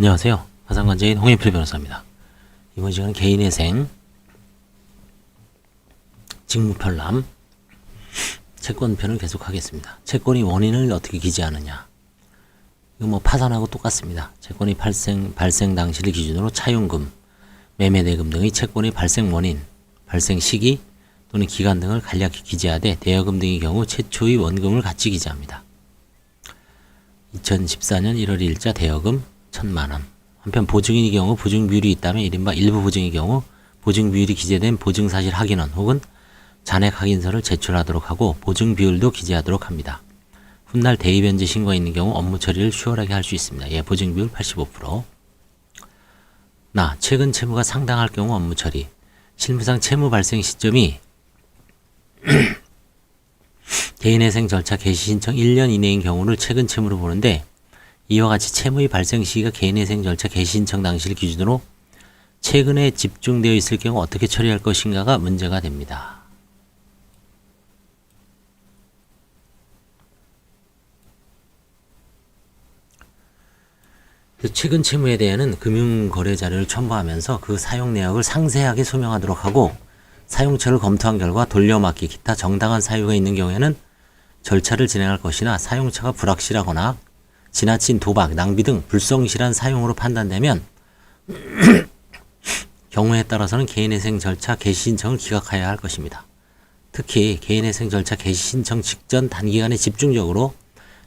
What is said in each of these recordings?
안녕하세요. 화상관제인 홍인필 변호사입니다. 이번 시간은 개인회생, 직무편람, 채권편을 계속하겠습니다. 채권이 원인을 어떻게 기재하느냐. 이거 파산하고 똑같습니다. 채권이 발생 당시를 기준으로 차용금, 매매대금 등의 채권의 발생 원인, 발생 시기 또는 기간 등을 간략히 기재하되 대여금 등의 경우 최초의 원금을 같이 기재합니다. 2014년 1월 1일자 대여금 1,000만원. 한편 보증인의 경우 보증비율이 있다면 이른바 일부 보증의 경우 보증비율이 기재된 보증사실 확인원 혹은 잔액 확인서를 제출하도록 하고 보증비율도 기재하도록 합니다. 훗날 대의변제 신고가 있는 경우 업무 처리를 수월하게 할 수 있습니다. 예, 보증비율 85%. 최근 채무가 상당할 경우 업무 처리. 실무상 채무 발생 시점이 개인회생 절차 개시 신청 1년 이내인 경우를 최근 채무로 보는데 이와 같이 채무의 발생 시기가 개인회생 절차 개시 신청 당시를 기준으로 최근에 집중되어 있을 경우 어떻게 처리할 것인가가 문제가 됩니다. 최근 채무에 대해서는 금융거래 자료를 첨부하면서 그 사용 내역을 상세하게 소명하도록 하고 사용처를 검토한 결과 돌려막기 기타 정당한 사유가 있는 경우에는 절차를 진행할 것이나 사용처가 불확실하거나 지나친 도박, 낭비 등 불성실한 사용으로 판단되면 경우에 따라서는 개인회생 절차 개시 신청을 기각해야 할 것입니다. 특히 개인회생 절차 개시 신청 직전 단기간에 집중적으로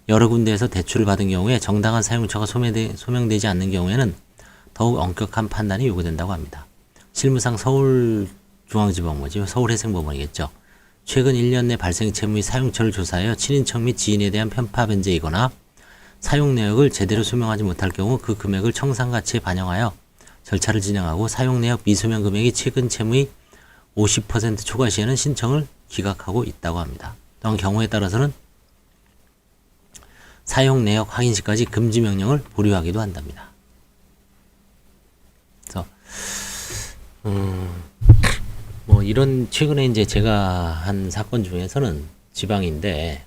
여러 군데에서 대출을 받은 경우에 정당한 사용처가 소명되지 않는 경우에는 더욱 엄격한 판단이 요구된다고 합니다. 실무상 서울해생법원이겠죠. 최근 1년 내 발생 채무의 사용처를 조사하여 친인척 및 지인에 대한 편파 변제이거나 사용 내역을 제대로 소명하지 못할 경우 그 금액을 청산가치에 반영하여 절차를 진행하고 사용 내역 미소명 금액이 최근 채무의 50% 초과 시에는 신청을 기각하고 있다고 합니다. 또한 경우에 따라서는 사용 내역 확인 시까지 금지 명령을 보류하기도 한답니다. 그래서 이런 최근에 이제 제가 한 사건 중에서는 지방인데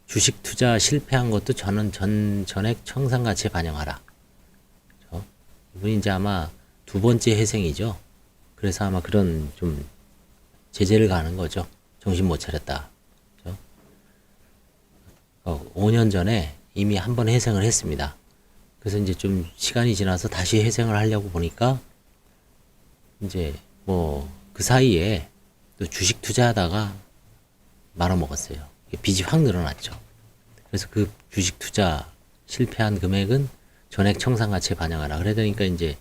주식 투자 실패한 것도 저는 전액 청산가치에 반영하라. 그렇죠? 이분이 이제 아마 두 번째 회생이죠. 그래서 아마 그런 좀 제재를 가는 거죠. 정신 못 차렸다. 그렇죠? 5년 전에 이미 한 번 회생을 했습니다. 그래서 이제 좀 시간이 지나서 다시 회생을 하려고 보니까 이제 그 사이에 또 주식 투자하다가 말아먹었어요. 빚이 확 늘어났죠. 그래서 그 주식 투자 실패한 금액은 전액 청산가치에 반영하라. 그러니까 이제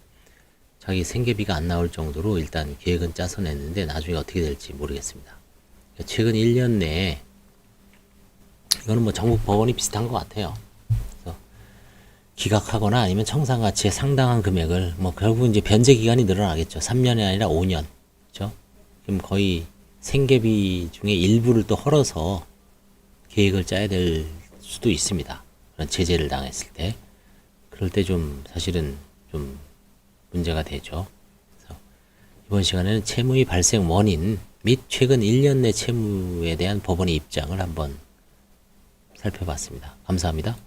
자기 생계비가 안 나올 정도로 일단 계획은 짜서 냈는데 나중에 어떻게 될지 모르겠습니다. 최근 1년 내에 이거는 전국 법원이 비슷한 것 같아요. 그래서 기각하거나 아니면 청산가치의 상당한 금액을 결국 이제 변제 기간이 늘어나겠죠. 3년이 아니라 5년. 그렇죠? 그럼 거의 생계비 중에 일부를 또 헐어서 계획을 짜야 될 수도 있습니다. 그런 제재를 당했을 때. 그럴 때 좀 사실은 좀 문제가 되죠. 그래서 이번 시간에는 채무의 발생 원인 및 최근 1년 내 채무에 대한 법원의 입장을 한번 살펴봤습니다. 감사합니다.